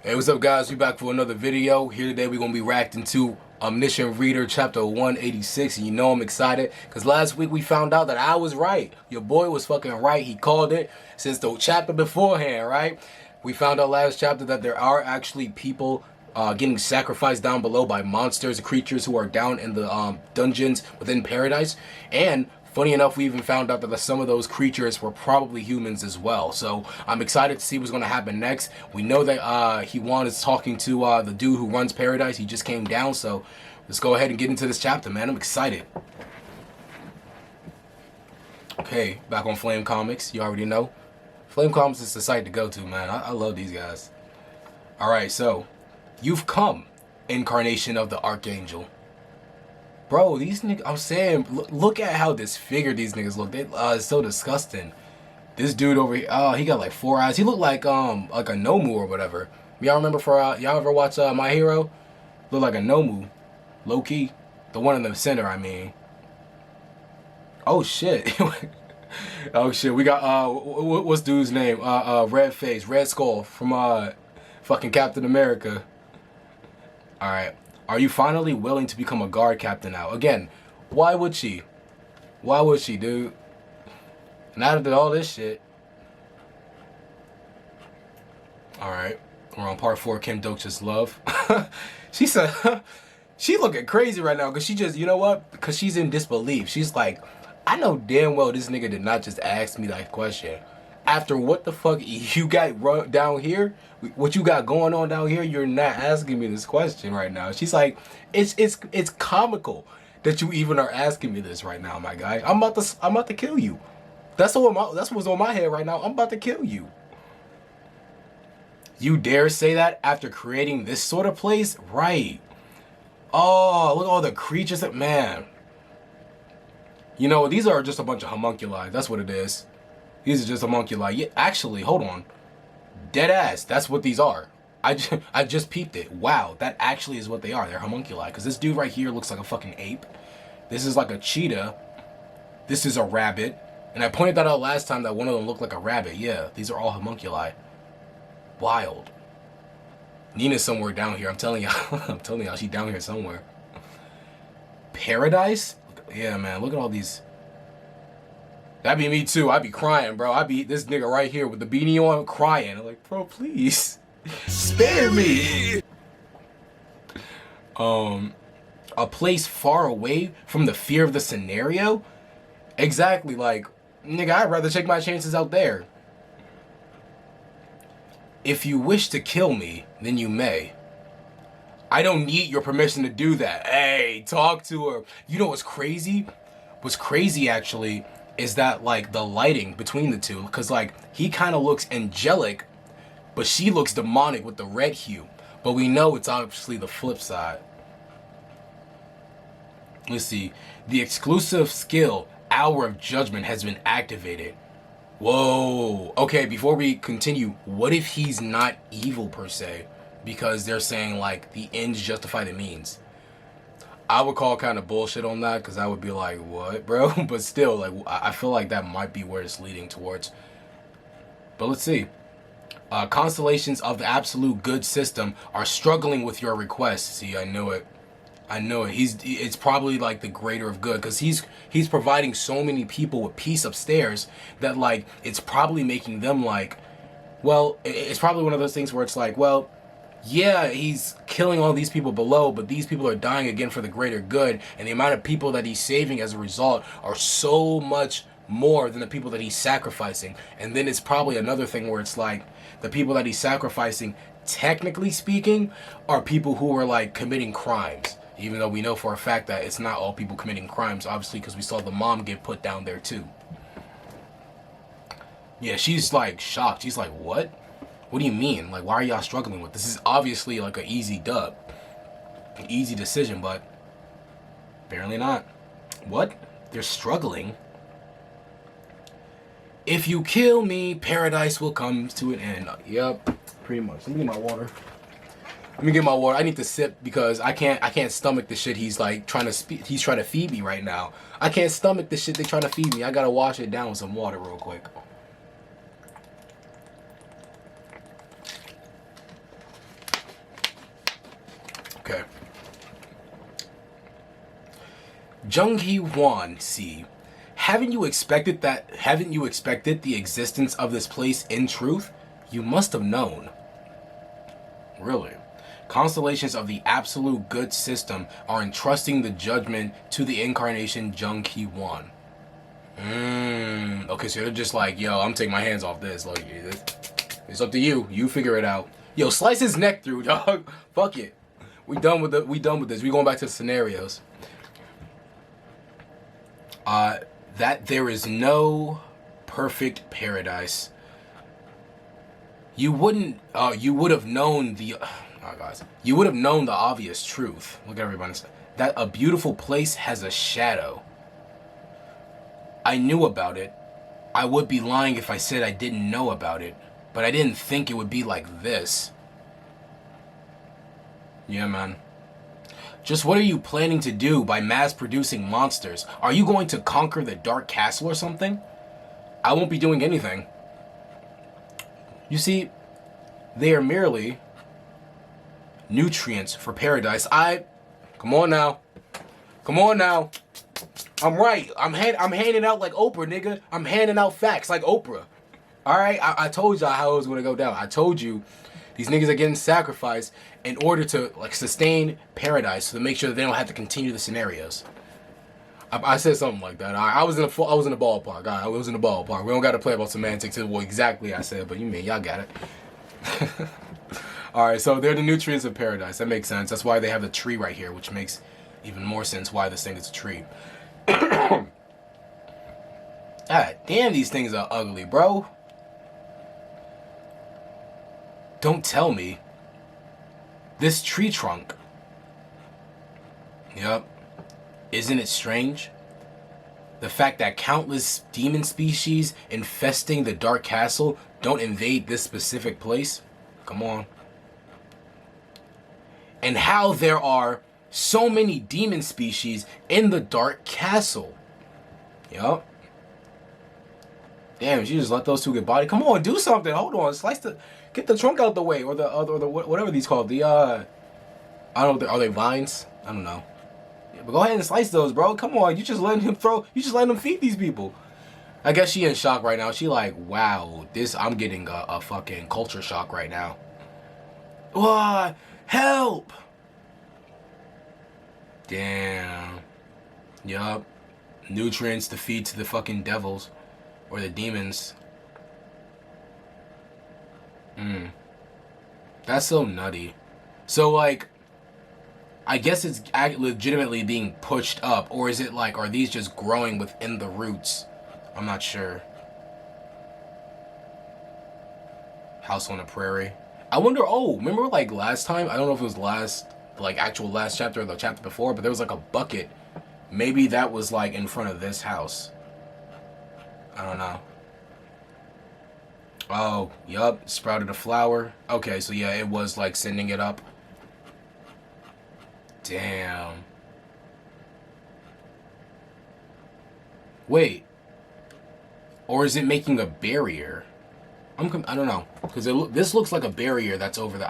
Hey, what's up, guys? We back for another video. Here today we're going to be reacting to Omniscient Reader chapter 186, and you know I'm excited because last week we found out that I was right. Your boy was fucking right. He called it since the chapter beforehand, right? We found out last chapter that there are actually people getting sacrificed down below by monsters, creatures who are down in the dungeons within paradise. And funny enough, we even found out that some of those creatures were probably humans as well. So I'm excited to see what's going to happen next. We know that Heewon is talking to the dude who runs paradise. He just came down, so let's go ahead and get into this chapter, man. I'm excited. Okay, back on Flame Comics. You already know. Flame Comics is the site to go to, man. I love these guys. Alright, so you've come, incarnation of the Archangel. Bro, these niggas, I'm saying, look at how disfigured these niggas look. They, it's so disgusting. This dude over here, he got like 4 eyes. He looked like a Nomu or whatever. Y'all remember y'all ever watch My Hero? Look like a Nomu. Low key. The one in the center, I mean. Oh shit. Oh shit, we got, what's dude's name? Red Face, Red Skull from, fucking Captain America. Alright. Are you finally willing to become a guard captain now? Again, why would she? Why would she, dude? And after all this shit. Alright. We're on part 4, Kim Doch's love. She said, she looking crazy right now because she just, you know what? Because she's in disbelief. She's like, I know damn well this nigga did not just ask me that question. After what the fuck you got down here, what you got going on down here, you're not asking me this question right now. She's like, it's comical that you even are asking me this right now, my guy. I'm about to kill you. That's what's on my head right now. I'm about to kill you. You dare say that after creating this sort of place? Right. Oh, look at all the creatures that, man. You know, these are just a bunch of homunculi. That's what it is. These are just homunculi. Yeah, actually, hold on. Dead ass. That's what these are. I just peeped it. Wow, that actually is what they are. They're homunculi. Because this dude right here looks like a fucking ape. This is like a cheetah. This is a rabbit. And I pointed that out last time that one of them looked like a rabbit. Yeah, these are all homunculi. Wild. Nina's somewhere down here. I'm telling y'all. I'm telling y'all, she's down here somewhere. Paradise? Yeah, man. Look at all these. That'd be me too. I'd be crying, bro. I'd be this nigga right here with the beanie on crying. I'm like, bro, please. Spare me. A place far away from the fear of the scenario? Exactly, like, nigga, I'd rather take my chances out there. If you wish to kill me, then you may. I don't need your permission to do that. Hey, talk to her. You know what's crazy? What's crazy, actually, is that, like, the lighting between the two. Because, like, he kind of looks angelic, but she looks demonic with the red hue. But we know it's obviously the flip side. Let's see. The exclusive skill, Hour of Judgment, has been activated. Whoa. Okay, before we continue, what if he's not evil, per se? Because they're saying, like, the ends justify the means. I would call kind of bullshit on that because I would be like, what, bro? But still, like, I feel like that might be where it's leading towards. But let's see. Constellations of the absolute good system are struggling with your request. See, I knew it. I know it. It's probably like the greater of good because he's providing so many people with peace upstairs that, like, it's probably making them like, well, it's probably one of those things where it's like, well, yeah, he's killing all these people below, but these people are dying again for the greater good, and the amount of people that he's saving as a result are so much more than the people that he's sacrificing. And then it's probably another thing where it's like the people that he's sacrificing, technically speaking, are people who are like committing crimes, even though we know for a fact that it's not all people committing crimes, obviously, because we saw the mom get put down there too. Yeah, she's like shocked. She's like, what? What do you mean? Like, why are y'all struggling with this? This is obviously like an easy dub. An easy decision, but apparently not. What? They're struggling? If you kill me, paradise will come to an end. Yep, pretty much. Let me get my water. Let me get my water. I need to sip because I can't stomach the shit he's like trying to feed me right now. I can't stomach the shit they trying to feed me. I gotta wash it down with some water real quick. Okay. Jung Heewon C. Haven't you expected the existence of this place in truth? You must have known. Really? Constellations of the absolute good system are entrusting the judgment to the incarnation Jung Heewon. Okay, so they're just like, yo, I'm taking my hands off this. Like, it's up to you. You figure it out. Yo, slice his neck through, dog. Fuck it. We done with this. We going back to the scenarios. That there is no perfect paradise. You would have known the obvious truth. Look at everybody. That a beautiful place has a shadow. I knew about it. I would be lying if I said I didn't know about it, but I didn't think it would be like this. Yeah, man. Just what are you planning to do by mass-producing monsters? Are you going to conquer the Dark Castle or something? I won't be doing anything. You see, they are merely nutrients for paradise. Come on now. I'm right. I'm handing out like Oprah, nigga. I'm handing out facts like Oprah. All right? I told y'all how it was going to go down. I told you these niggas are getting sacrificed in order to like sustain paradise, so to make sure that they don't have to continue the scenarios. I said something like that. I was in the ballpark. I was in the ballpark. We don't got to play about semantics to what exactly I said, but y'all got it. All right, so they're the nutrients of paradise. That makes sense. That's why they have the tree right here, which makes even more sense why this thing is a tree. God damn, these things are ugly, bro. Don't tell me. This tree trunk. Yep. Isn't it strange? The fact that countless demon species infesting the Dark Castle don't invade this specific place? Come on. And how there are so many demon species in the Dark Castle. Yup. Damn, she just let those two get bodied. Come on, do something. Hold on. Get the trunk out the way, or the whatever these called. I don't know. Are they vines? I don't know. Yeah, but go ahead and slice those, bro. Come on. You just letting him feed these people. I guess she in shock right now. She like, wow, I'm getting a fucking culture shock right now. What? Help! Damn. Yup. Nutrients to feed to the fucking devils. Or the demons. That's so nutty. So, like, I guess it's legitimately being pushed up. Or is it like, are these just growing within the roots? I'm not sure. House on the Prairie. I wonder, remember like last time? I don't know if it was last chapter or the chapter before, but there was like a bucket. Maybe that was like in front of this house. I don't know. Oh, yup, sprouted a flower. Okay, so yeah, it was like sending it up. Damn. Wait. Or is it making a barrier? I don't know, because this looks like a barrier that's over there.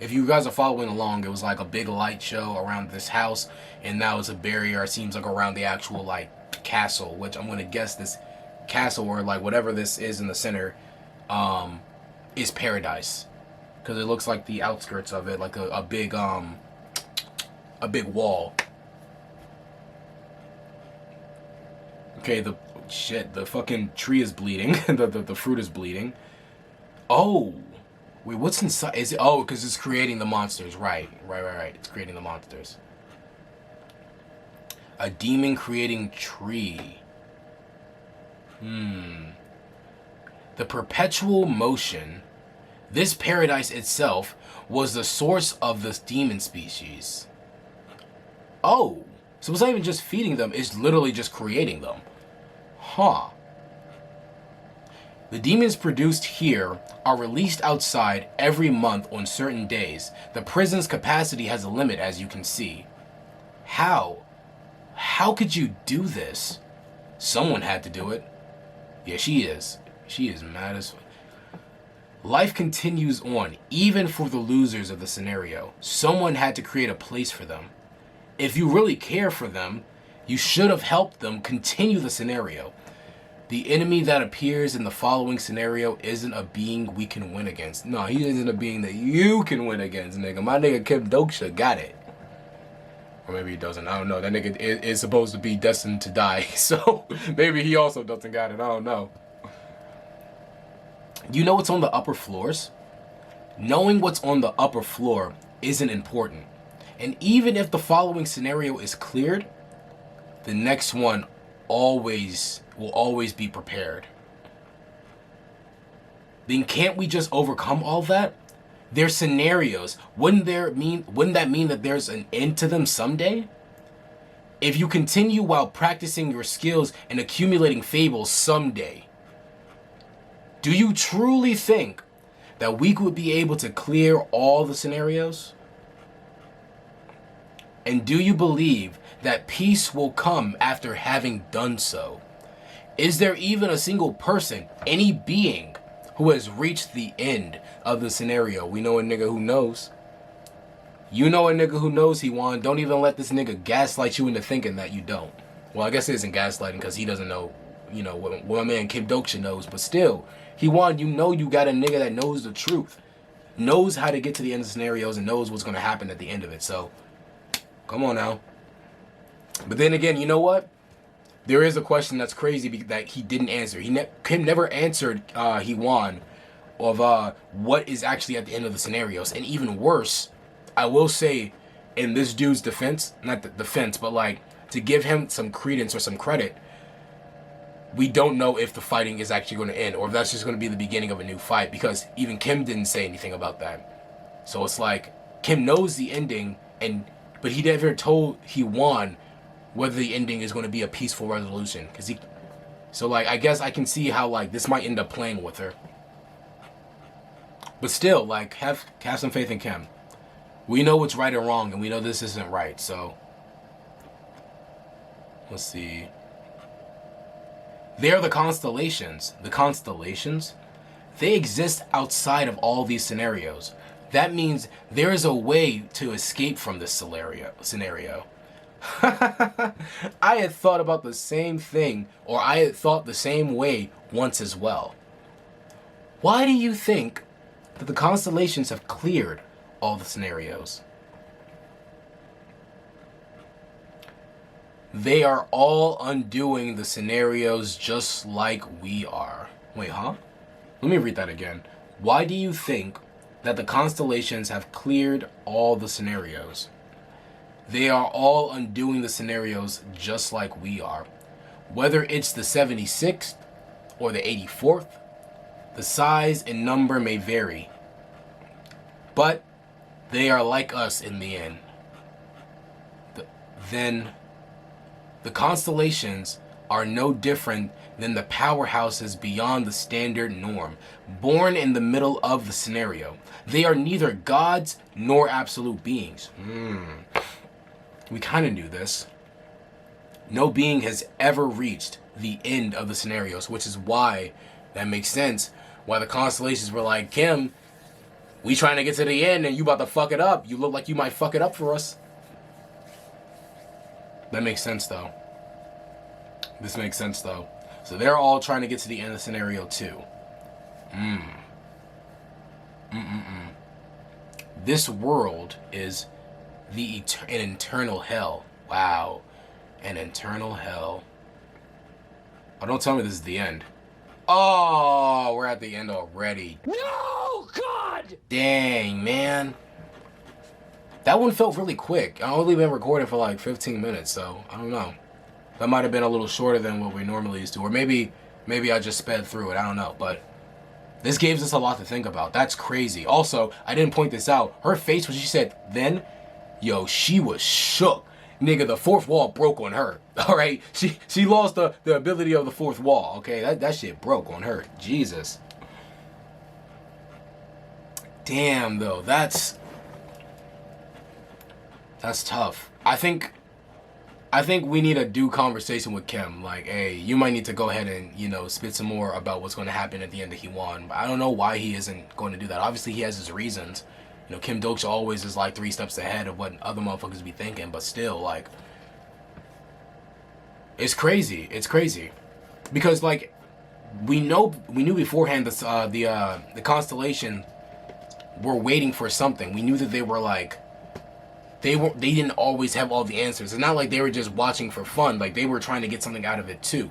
If you guys are following along, it was like a big light show around this house, and now it's a barrier. It seems like around the actual like castle, which I'm gonna guess this castle or like whatever this is in the center, is paradise, because it looks like the outskirts of it, like a big wall. Okay, the fucking tree is bleeding. the fruit is bleeding. Oh, wait, what's inside? Is it? Oh, because it's creating the monsters. Right. It's creating the monsters. A demon creating tree. The perpetual motion. This paradise itself was the source of this demon species. Oh, so it's not even just feeding them, it's literally just creating them. Huh. The demons produced here are released outside every month on certain days. The prison's capacity has a limit, as you can see. How? How could you do this? Someone had to do it. Yeah, she is. She is mad as fuck. Life continues on, even for the losers of the scenario. Someone had to create a place for them. If you really care for them, you should have helped them continue the scenario. The enemy that appears in the following scenario isn't a being we can win against. No, he isn't a being that you can win against, nigga. My nigga Kim Doksha got it. Or maybe he doesn't. I don't know. That nigga is supposed to be destined to die. So maybe he also doesn't got it. I don't know. You know what's on the upper floors? Knowing what's on the upper floor isn't important. And even if the following scenario is cleared, the next one will always be prepared. Then can't we just overcome all that? There's scenarios. Wouldn't that mean that there's an end to them someday? If you continue while practicing your skills and accumulating fables someday, do you truly think that we would be able to clear all the scenarios? And do you believe that peace will come after having done so? Is there even a single person, any being, who has reached the end of the scenario? We know a nigga who knows. You know a nigga who knows, Heewon. Don't even let this nigga gaslight you into thinking that you don't. Well, I guess it isn't gaslighting because he doesn't know, you know, what my man Kim Doksha knows. But still, Heewon, you know you got a nigga that knows the truth. Knows how to get to the end of the scenarios and knows what's going to happen at the end of it. So, come on now. But then again, you know what? There is a question that's crazy that he didn't answer. Kim never answered Heewon of what is actually at the end of the scenarios. And even worse, I will say, in this dude's defense, not the defense, but like to give him some credence or some credit, we don't know if the fighting is actually going to end or if that's just going to be the beginning of a new fight, because even Kim didn't say anything about that. So it's like Kim knows the ending, but he never told Heewon whether the ending is going to be a peaceful resolution. So like I guess I can see how like this might end up playing with her. But still, like have some faith in Kim. We know what's right and wrong, and we know this isn't right. So let's see. They are the constellations. The constellations, they exist outside of all these scenarios. That means there is a way to escape from this scenario. I had thought about the same thing, or I had thought the same way once as well. Why do you think that the constellations have cleared all the scenarios? They are all undoing the scenarios just like we are. Wait, huh? Let me read that again. Why do you think that the constellations have cleared all the scenarios? They are all undoing the scenarios just like we are. Whether it's the 76th or the 84th, the size and number may vary, but they are like us in the end. Then the constellations are no different than the powerhouses beyond the standard norm, born in the middle of the scenario. They are neither gods nor absolute beings. We kind of knew this. No being has ever reached the end of the scenarios, which is why that makes sense. Why the constellations were like, Kim, we trying to get to the end and you about to fuck it up. You look like you might fuck it up for us. That makes sense though. This makes sense though. So they're all trying to get to the end of the scenario too. This world is an internal hell. Wow. An internal hell. Oh, don't tell me this is the end. Oh, we're at the end already. No, God! Dang, man. That one felt really quick. I only been recording for like 15 minutes, so I don't know. That might have been a little shorter than what we normally used to. Or maybe I just sped through it. I don't know. But this gives us a lot to think about. That's crazy. Also, I didn't point this out. Her face when she said then, yo, she was shook. Nigga, the fourth wall broke on her. Alright? She lost the ability of the fourth wall. Okay? That shit broke on her. Jesus. Damn, though. That's tough. I think I think we need a due conversation with Kim. Like, hey, you might need to go ahead and, you know, spit some more about what's going to happen at the end of Heewon. I don't know why he isn't going to do that. Obviously, he has his reasons. You know, Kim Dokcha always is like 3 steps ahead of what other motherfuckers be thinking. But still, like, it's crazy. It's crazy. Because, like, we knew beforehand the Constellation were waiting for something. We knew that they were, like, they didn't always have all the answers. It's not like they were just watching for fun. Like, they were trying to get something out of it too.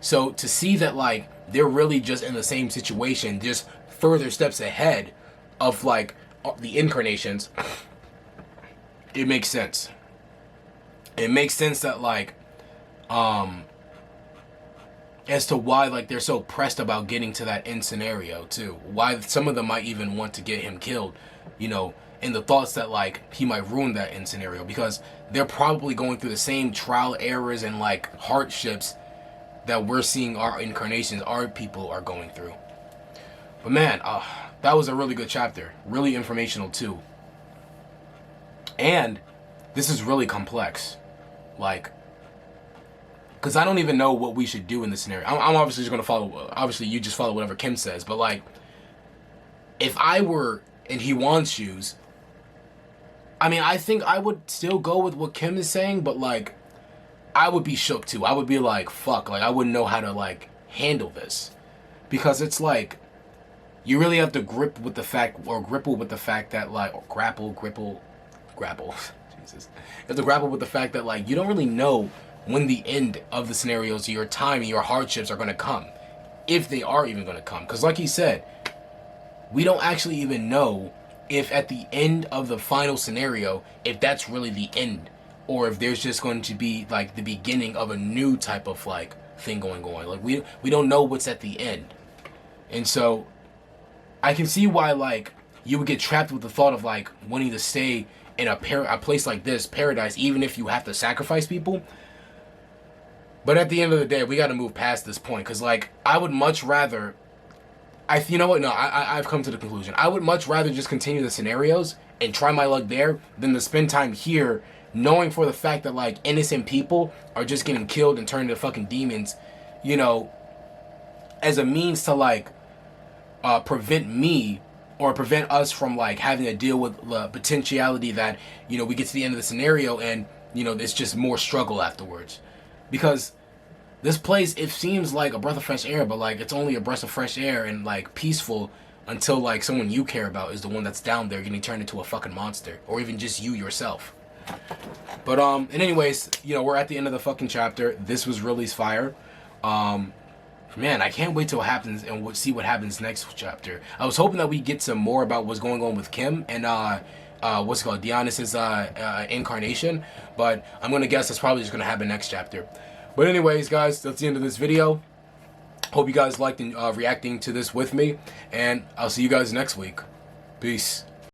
So to see that, like, they're really just in the same situation, just further steps ahead of, like, the incarnations, it makes sense. It makes sense that, like, as to why, like, they're so pressed about getting to that end scenario too. Why some of them might even want to get him killed, you know, in the thoughts that, like, he might ruin that end scenario, because they're probably going through the same trial errors and, like, hardships that we're seeing our incarnations, our people are going through. But man, that was a really good chapter. Really informational too. And this is really complex. Like, because I don't even know what we should do in this scenario. I'm obviously just going to follow, obviously you just follow whatever Kim says, but, like, if I were in Heewon's shoes, I mean, I think I would still go with what Kim is saying, but, like, I would be shook too. I would be like, fuck, like, I wouldn't know how to, like, handle this. Because it's like, you really have to grapple with the fact that, like, or grapple. Jesus. You have to grapple with the fact that, like, you don't really know when the end of the scenarios, your time, your hardships are going to come. If they are even going to come. Because, like he said, we don't actually even know if at the end of the final scenario, if that's really the end, or if there's just going to be, like, the beginning of a new type of, like, thing going on. Like, we don't know what's at the end. And so I can see why, like, you would get trapped with the thought of, like, wanting to stay in a place like this, paradise, even if you have to sacrifice people. But at the end of the day, we got to move past this point, because, like, I would much rather, you know what? No, I've come to the conclusion. I would much rather just continue the scenarios and try my luck there than to spend time here knowing for the fact that, like, innocent people are just getting killed and turned into fucking demons, you know, as a means to, like, prevent me or prevent us from, like, having to deal with the potentiality that, you know, we get to the end of the scenario and, you know, it's just more struggle afterwards. Because this place, it seems like a breath of fresh air, but, like, it's only a breath of fresh air and, like, peaceful until, like, someone you care about is the one that's down there getting turned into a fucking monster. Or even just you yourself. But, and anyways, you know, we're at the end of the fucking chapter. This was really fire. Man, I can't wait till it happens and see what happens next chapter. I was hoping that we get some more about what's going on with Kim and, what's it called, Dionysus' incarnation. But I'm going to guess that's probably just going to happen next chapter. But anyways, guys, that's the end of this video. Hope you guys liked reacting to this with me. And I'll see you guys next week. Peace.